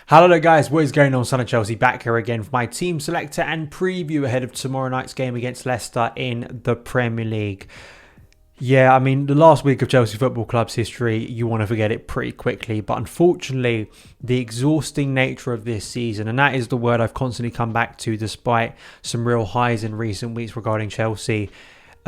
Hello there guys, what is going on? Son of Chelsea back here again for my team selector and preview ahead of tomorrow night's game against Leicester in the Premier League. Yeah, I mean, the last week of Chelsea Football Club's history, you want to forget it pretty quickly. But unfortunately, the exhausting nature of this season, and that is the word I've constantly come back to despite some real highs in recent weeks regarding Chelsea.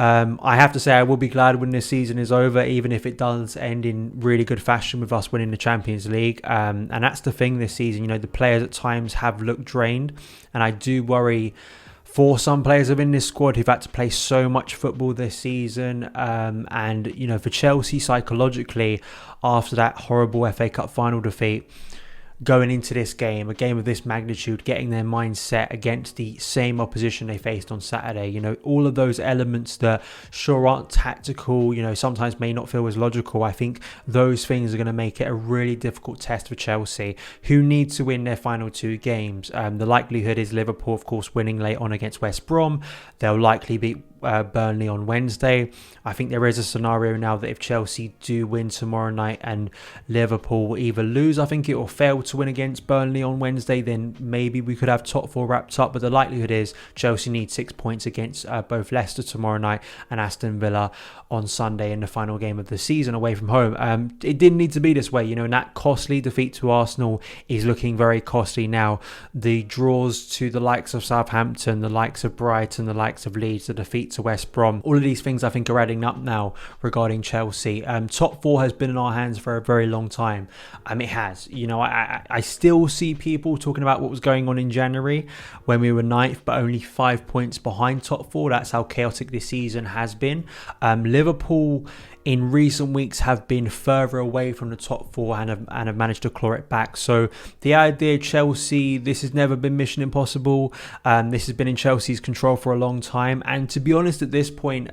I have to say I will be glad when this season is over, even if it does end in really good fashion with us winning the Champions League. And that's the thing this season. You know, the players at times have looked drained, and I do worry for some players within this squad who've had to play so much football this season. And, you know, for Chelsea psychologically, after that horrible FA Cup final defeat, going into this game, a game of this magnitude, getting their mind set against the same opposition they faced on Saturday, you know, all of those elements that sure aren't tactical, you know, sometimes may not feel as logical. I think those things are going to make it a really difficult test for Chelsea, who need to win their final two games. The likelihood is Liverpool, of course, winning late on against West Brom. They'll likely beat Burnley on Wednesday. I think there is a scenario now that if Chelsea do win tomorrow night and Liverpool will either lose, I think it will fail to win against Burnley on Wednesday, then maybe we could have top four wrapped up. But the likelihood is Chelsea need 6 points against both Leicester tomorrow night and Aston Villa on Sunday in the final game of the season away from home. It didn't need to be this way, you know, and that costly defeat to Arsenal is looking very costly now. The draws to the likes of Southampton, the likes of Brighton, the likes of Leeds, the defeat to West Brom, all of these things I think are adding up now regarding Chelsea. Top four has been in our hands for a very long time. It has, you know, I still see people talking about what was going on in January when we were ninth but only 5 points behind top four. That's how chaotic this season has been. Liverpool in recent weeks have been further away from the top four and have managed to claw it back. So the idea Chelsea, this has never been mission impossible. This has been in Chelsea's control for a long time. And to be honest, at this point,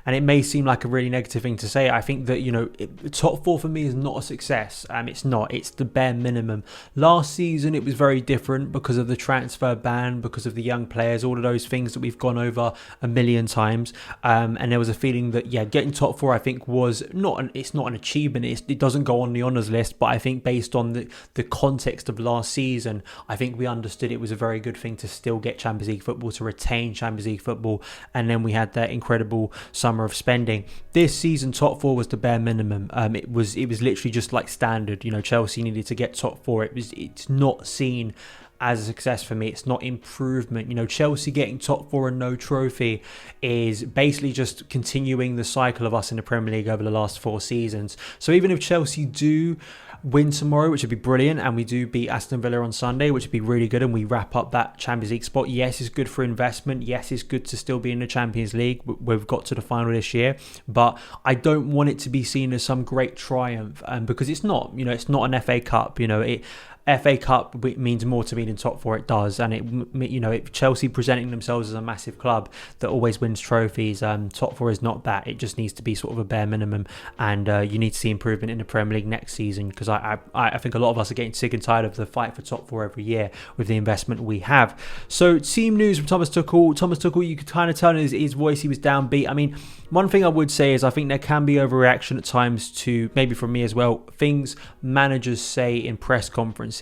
and it may seem like a really negative thing to say, I think that, you know, top four for me is not a success. It's not. It's the bare minimum. Last season, it was very different because of the transfer ban, because of the young players, all of those things that we've gone over a million times. And there was a feeling that, yeah, getting top four, I think, was it's not an achievement. It doesn't go on the honours list. But I think based on the context of last season, I think we understood it was a very good thing to still get Champions League football, to retain Champions League football. And then we had that incredible summer of spending. This season, top four was the bare minimum. It was literally just like standard. You know, Chelsea needed to get top four. It's not seen as a success for me. It's not improvement. You know, Chelsea getting top four and no trophy is basically just continuing the cycle of us in the Premier League over the last 4 seasons. So even if Chelsea do win tomorrow, which would be brilliant, and we do beat Aston Villa on Sunday, which would be really good, and we wrap up that Champions League spot, yes, it's good for investment. Yes, it's good to still be in the Champions League. We've got to the final this year, but I don't want it to be seen as some great triumph, because it's not. You know, it's not an FA Cup. You know, FA Cup means more to me than top four. It does, and if Chelsea presenting themselves as a massive club that always wins trophies, top four is not that. It just needs to be sort of a bare minimum, and you need to see improvement in the Premier League next season, because I think a lot of us are getting sick and tired of the fight for top four every year with the investment we have. So team news from Thomas Tuchel, you could kind of tell in his voice he was downbeat. I mean, one thing I would say is I think there can be overreaction at times to, maybe from me as well, things managers say in press conferences.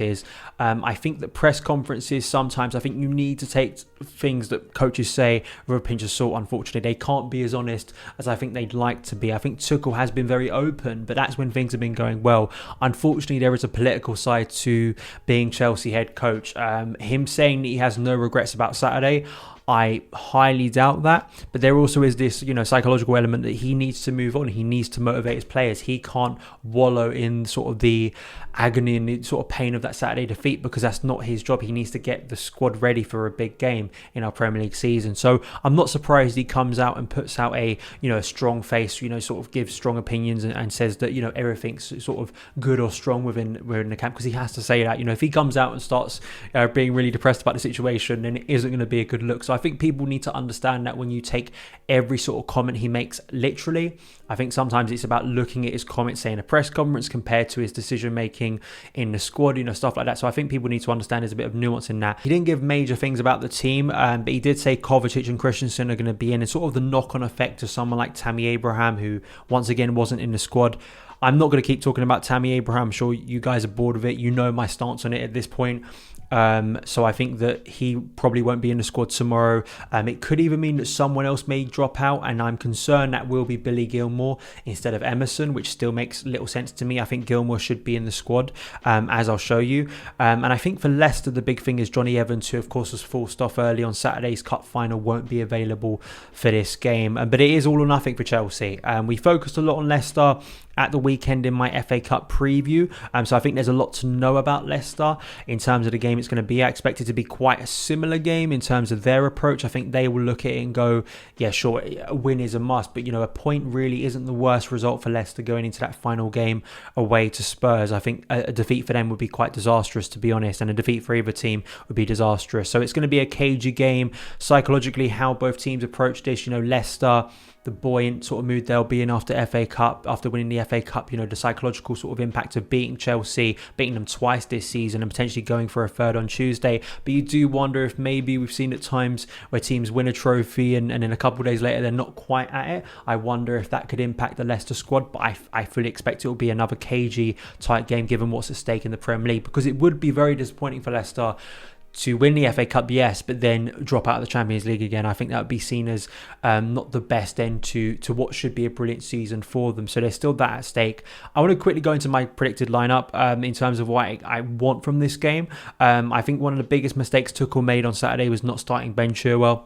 I think that press conferences sometimes, I think you need to take things that coaches say with a pinch of salt. Unfortunately, they can't be as honest as I think they'd like to be. I think Tuchel has been very open, but that's when things have been going well. Unfortunately, there is a political side to being Chelsea head coach. Him saying that he has no regrets about Saturday, I highly doubt that. But there also is this, you know, psychological element that he needs to move on. He needs to motivate his players. He can't wallow in sort of the agony and the sort of pain of that Saturday defeat, because that's not his job. He needs to get the squad ready for a big game in our Premier League season. So I'm not surprised he comes out and puts out a strong face, you know, sort of gives strong opinions and says that, you know, everything's sort of good or strong within the camp, because he has to say that. You know, if he comes out and starts being really depressed about the situation, then it isn't going to be a good look. So I think people need to understand that when you take every sort of comment he makes literally. I think sometimes it's about looking at his comments, say in a press conference, compared to his decision making in the squad, you know, stuff like that. So I think people need to understand there's a bit of nuance in that. He didn't give major things about the team, but he did say Kovacic and Christensen are going to be in, and sort of the knock-on effect to someone like Tammy Abraham, who once again wasn't in the squad. I'm not going to keep talking about Tammy Abraham. I'm sure you guys are bored of it. You know my stance on it at this point. So I think that he probably won't be in the squad tomorrow. It could even mean that someone else may drop out, and I'm concerned that will be Billy Gilmour instead of Emerson, which still makes little sense to me. I think Gilmour should be in the squad, as I'll show you. And I think for Leicester, the big thing is Jonny Evans, who of course was forced off early on Saturday's cup final, won't be available for this game. But it is all or nothing for Chelsea. We focused a lot on Leicester at the weekend in my FA Cup preview. So I think there's a lot to know about Leicester in terms of the game it's going to be. I expect it to be quite a similar game in terms of their approach. I think they will look at it and go, yeah, sure, a win is a must, but a point really isn't the worst result for Leicester going into that final game away to Spurs. I think a defeat for them would be quite disastrous, to be honest, and a defeat for either team would be disastrous. So it's going to be a cagey game. Psychologically, how both teams approach this, Leicester, the buoyant sort of mood they'll be in after winning the FA Cup, the psychological sort of impact of beating Chelsea, beating them twice this season and potentially going for a third on Tuesday. But you do wonder if maybe we've seen at times where teams win a trophy and then a couple of days later they're not quite at it. I wonder if that could impact the Leicester squad, but I fully expect it will be another cagey tight game given what's at stake in the Premier League, because it would be very disappointing for Leicester to win the FA Cup, yes, but then drop out of the Champions League again. I think that would be seen as not the best end to what should be a brilliant season for them. So there's still that at stake. I want to quickly go into my predicted lineup in terms of what I want from this game. I think one of the biggest mistakes Tuchel made on Saturday was not starting Ben Chilwell.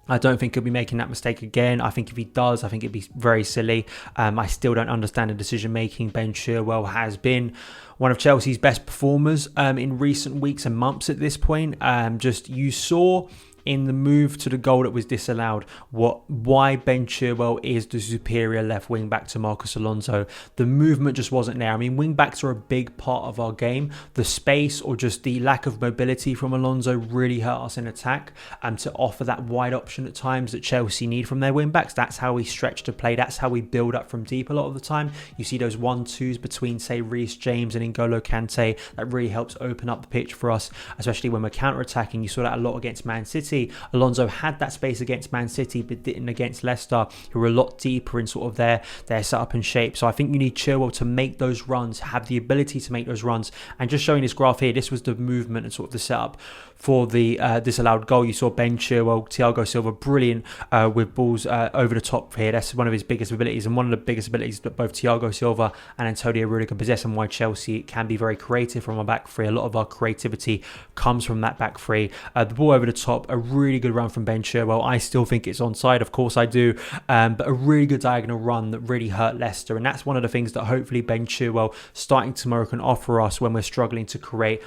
I don't think he'll be making that mistake again. I think if he does, I think it'd be very silly. I still don't understand the decision making. Ben Chilwell has been one of Chelsea's best performers in recent weeks and months at this point. You saw in the move to the goal that was disallowed why Ben Chilwell is the superior left wing back to Marcos Alonso. The movement just wasn't there. I mean, wing backs are a big part of our game. The space or just the lack of mobility from Alonso really hurt us in attack, to offer that wide option at times that Chelsea need from their wing backs. That's how we stretch to play. That's how we build up from deep a lot of the time. You see those 1-2s between, say, Reece James and N'Golo Kante. That really helps open up the pitch for us, especially when we're counter-attacking. You saw that a lot against Man City. Alonso had that space against Man City, but didn't against Leicester, who were a lot deeper in sort of their setup and shape. So I think you need Chilwell to make those runs, have the ability to make those runs. And just showing this graph here, this was the movement and sort of the setup for the disallowed goal. You saw Ben Chilwell, Thiago Silva, brilliant with balls over the top here. That's one of his biggest abilities, and one of the biggest abilities that both Thiago Silva and Antonio Rudiger possess, and why Chelsea can be very creative from our back three. A lot of our creativity comes from that back three. The ball over the top, a really good run from Ben Chilwell. I still think it's onside, of course I do, but a really good diagonal run that really hurt Leicester, and that's one of the things that hopefully Ben Chilwell starting tomorrow can offer us when we're struggling to create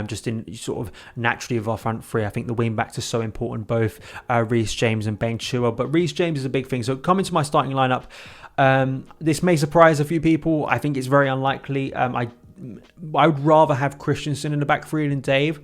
just in sort of naturally of our front three. I think the wing backs are so important, both Reece James and Ben Chilwell, but Reece James is a big thing. So coming to my starting lineup, this may surprise a few people. I think it's very unlikely. I would rather have Christensen in the back three than Dave.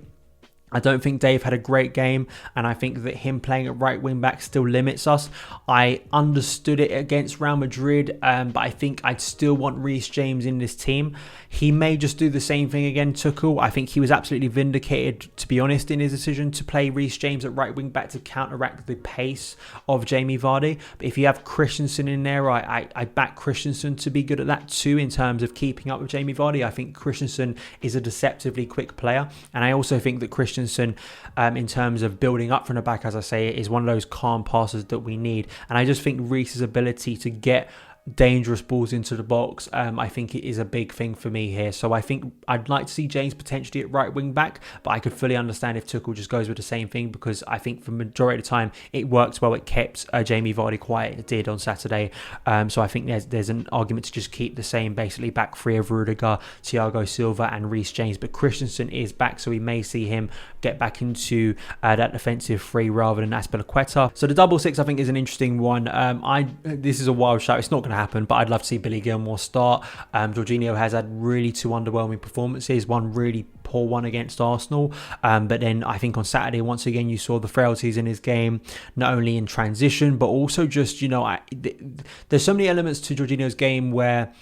I don't think Dave had a great game, and I think that him playing at right wing back still limits us. I understood it against Real Madrid, but I think I'd still want Reece James in this team. He may just do the same thing again, Tuchel. I think he was absolutely vindicated, to be honest, in his decision to play Reece James at right wing back to counteract the pace of Jamie Vardy. But if you have Christensen in there, I back Christensen to be good at that too in terms of keeping up with Jamie Vardy. I think Christensen is a deceptively quick player, and I also think that Christensen, in terms of building up from the back, as I say, is one of those calm passes that we need. And I just think Reece's ability to get dangerous balls into the box, I think it is a big thing for me here. So I think I'd like to see James potentially at right wing back, but I could fully understand if Tuchel just goes with the same thing, because I think for the majority of the time it worked well. It kept Jamie Vardy quiet. It did on Saturday. So I think there's an argument to just keep the same basically back three of Rudiger, Thiago Silva and Reece James, but Christensen is back, so we may see him get back into that defensive three rather than Azpilicueta. So the double six I think is an interesting one. This is a wild shout. It's not going to happen, but I'd love to see Billy Gilmour start. Jorginho has had really two underwhelming performances, one really poor one against Arsenal, but then I think on Saturday once again you saw the frailties in his game, not only in transition but also just there's so many elements to Jorginho's game where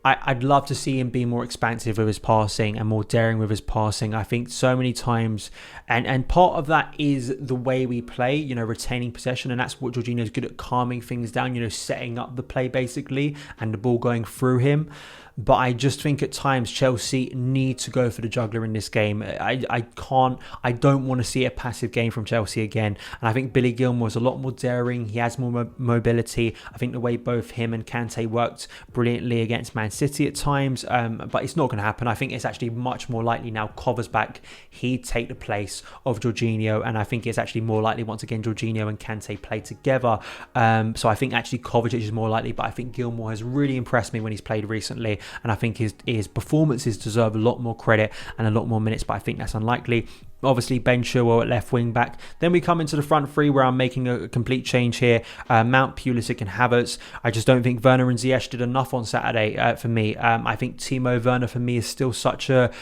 I'd love to see him be more expansive with his passing and more daring with his passing. I think so many times, and part of that is the way we play, retaining possession, and that's what Jorginho's good at, calming things down, setting up the play basically, and the ball going through him. But I just think at times Chelsea need to go for the juggler in this game. I don't want to see a passive game from Chelsea again. And I think Billy Gilmour's a lot more daring. He has more mobility. I think the way both him and Kante worked brilliantly against Man City at times. But it's not going to happen. I think it's actually much more likely now Kova's back. He'd take the place of Jorginho. And I think it's actually more likely once again Jorginho and Kante play together. So I think actually Kovacic is more likely. But I think Gilmour has really impressed me when he's played recently. And I think his performances deserve a lot more credit and a lot more minutes, but I think that's unlikely. Obviously, Ben Chilwell at left wing back. Then we come into the front three where I'm making a complete change here. Mount, Pulisic and Havertz. I just don't think Werner and Ziyech did enough on Saturday for me. I think Timo Werner for me is still such a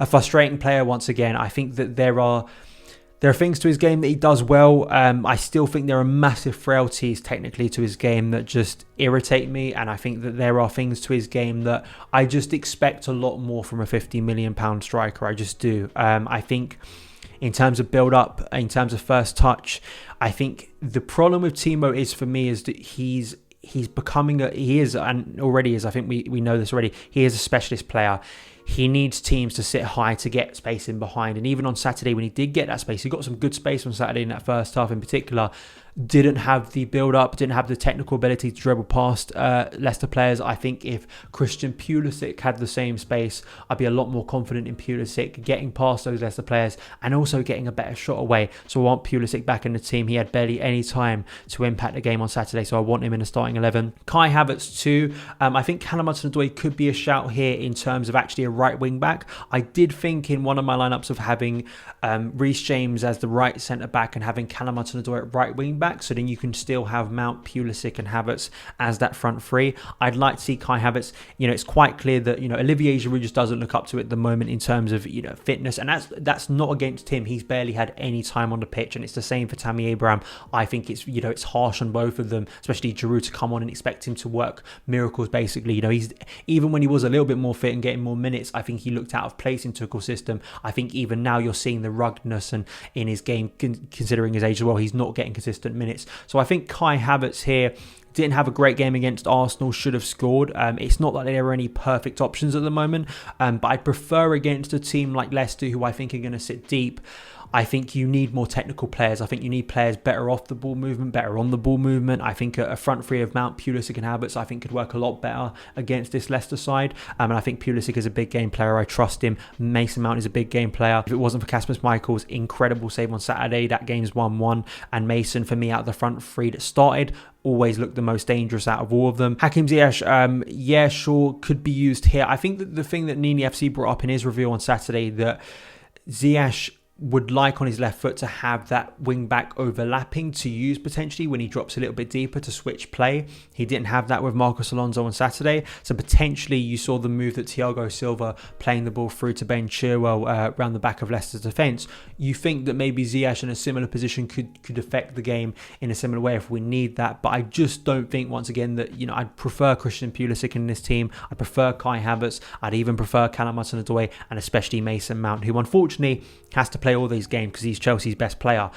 frustrating player once again. I think that there are things to his game that he does well. I still think there are massive frailties technically to his game that just irritate me. And I think that there are things to his game that I just expect a lot more from a £50 million striker. I just do. I think in terms of build-up, in terms of first touch, I think the problem with Timo is for me is that he's becoming and already is, I think we know this already, he is a specialist player. He needs teams to sit high to get space in behind. And even on Saturday, when he did get that space, he got some good space on Saturday in that first half in particular. Didn't have the build-up, didn't have the technical ability to dribble past Leicester players. I think if Christian Pulisic had the same space, I'd be a lot more confident in Pulisic getting past those Leicester players and also getting a better shot away. So I want Pulisic back in the team. He had barely any time to impact the game on Saturday, so I want him in the starting 11. Kai Havertz too. I think Callum Hudson-Odoi could be a shout here in terms of actually a right wing back. I did think in one of my lineups of having Reece James as the right centre back and having Callum Hudson-Odoi at right wing back, so then you can still have Mount, Pulisic and Havertz as that front three. I'd like to see Kai Havertz, it's quite clear that, Olivier Giroud just doesn't look up to it at the moment in terms of, fitness, and that's not against him. He's barely had any time on the pitch, and it's the same for Tammy Abraham. I think it's, it's harsh on both of them, especially Giroud, to come on and expect him to work miracles basically. He's, even when he was a little bit more fit and getting more minutes, I think he looked out of place in Tuchel's system. I think even now you're seeing the ruggedness and in his game, considering his age as well, he's not getting consistent minutes. So I think Kai Havertz here didn't have a great game against Arsenal, should have scored. It's not that there are any perfect options at the moment, but I prefer against a team like Leicester, who I think are going to sit deep. I think you need more technical players. I think you need players better off the ball movement, better on the ball movement. I think a front three of Mount, Pulisic and Havertz, I think could work a lot better against this Leicester side. And I think Pulisic is a big game player. I trust him. Mason Mount is a big game player. If it wasn't for Kasper Schmeichel's incredible save on Saturday, that game's 1-1. And Mason, for me, out of the front three that started, always looked the most dangerous out of all of them. Hakim Ziyech, yeah, sure, could be used here. I think that the thing that Nini FC brought up in his review on Saturday, that Ziyech would like on his left foot to have that wing back overlapping to use potentially when he drops a little bit deeper to switch play. He didn't have that with Marcos Alonso on Saturday, so potentially you saw the move that Thiago Silva playing the ball through to Ben Chilwell around the back of Leicester's defence. You think that maybe Ziyech in a similar position could affect the game in a similar way if we need that, but I just don't think, once again, that I'd prefer Christian Pulisic in this team. I prefer Kai Havertz. I'd even prefer Callum Hudson-Odoi and especially Mason Mount, who unfortunately has to play all these games because he's Chelsea's best player.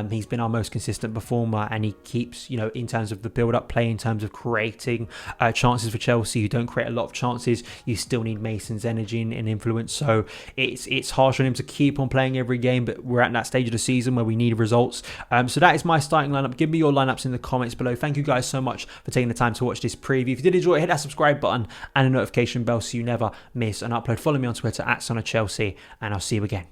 He's been our most consistent performer, and he keeps, in terms of the build-up play, in terms of creating chances for Chelsea, who don't create a lot of chances. You still need Mason's energy and influence, so it's harsh on him to keep on playing every game, but we're at that stage of the season where we need results. So that is my starting lineup. Give me your lineups in the comments below. Thank you guys so much for taking the time to watch this preview. If you did enjoy it, hit that subscribe button and a notification bell so you never miss an upload. Follow me on Twitter at SonOfChelsea, and I'll see you again.